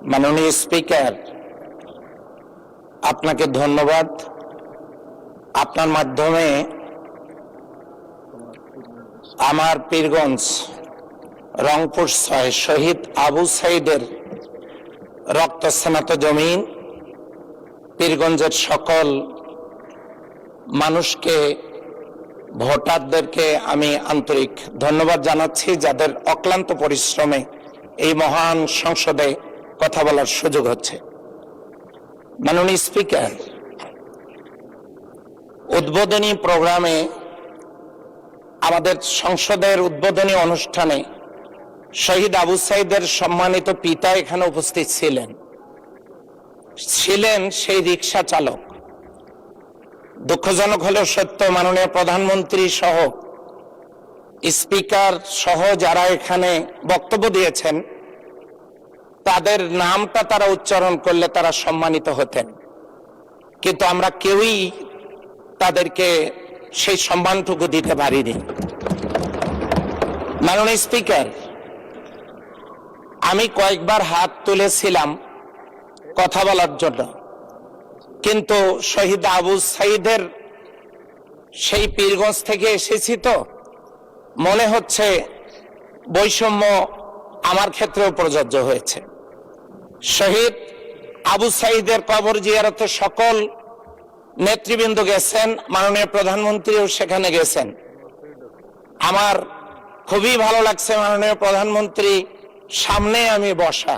মাননীয় স্পিকার, আপনাকে ধন্যবাদ। আপনার মাধ্যমে আমার পীরগঞ্জ রংপুর ৬ শহীদ আবু সাঈদের রক্তস্নাত জমিন, পীরগঞ্জের সকল মানুষকে, ভোটারদেরকে আমি আন্তরিক ধন্যবাদ জানাচ্ছি, যাদের অক্লান্ত পরিশ্রমে এই মহান সংসদে কথা বলার সুযোগ হচ্ছে। মাননীয় স্পিকার, উদ্বোধনী প্রোগ্রামে, আমাদের সংসদের উদ্বোধনী অনুষ্ঠানে শহীদ আবু সাঈদের সম্মানিত পিতা এখানে উপস্থিত ছিলেন সেই রিকশা চালক। দুঃখজনক হলেও সত্য, মাননীয় প্রধানমন্ত্রী সহ, স্পিকার সহ যারা এখানে বক্তব্য দিয়েছেন, তাদের নামটা তারা উচ্চারণ করলে তারা সম্মানিত হতেন, কিন্তু আমরা কেউই তাদেরকে সেই সম্মানটুকু দিতে পারিনি। মাননীয় স্পিকার, আমি কয়েকবার হাত তুলেছিলাম কথা বলার জন্য, কিন্তু শহীদ আবু সাঈদের সেই পীরগঞ্জ থেকে এসেছি তো মনে হচ্ছে বৈষম্য আমার ক্ষেত্রেও প্রযোজ্য হয়েছে। শহীদ আবু সাঈদের কবর জিয়ারতে সকল নেতৃবৃন্দ গেছেন, মাননীয় প্রধানমন্ত্রীও সেখানে গেছেন। আমার খুবই ভালো লাগছে মাননীয় প্রধানমন্ত্রী সামনে আমি বসা।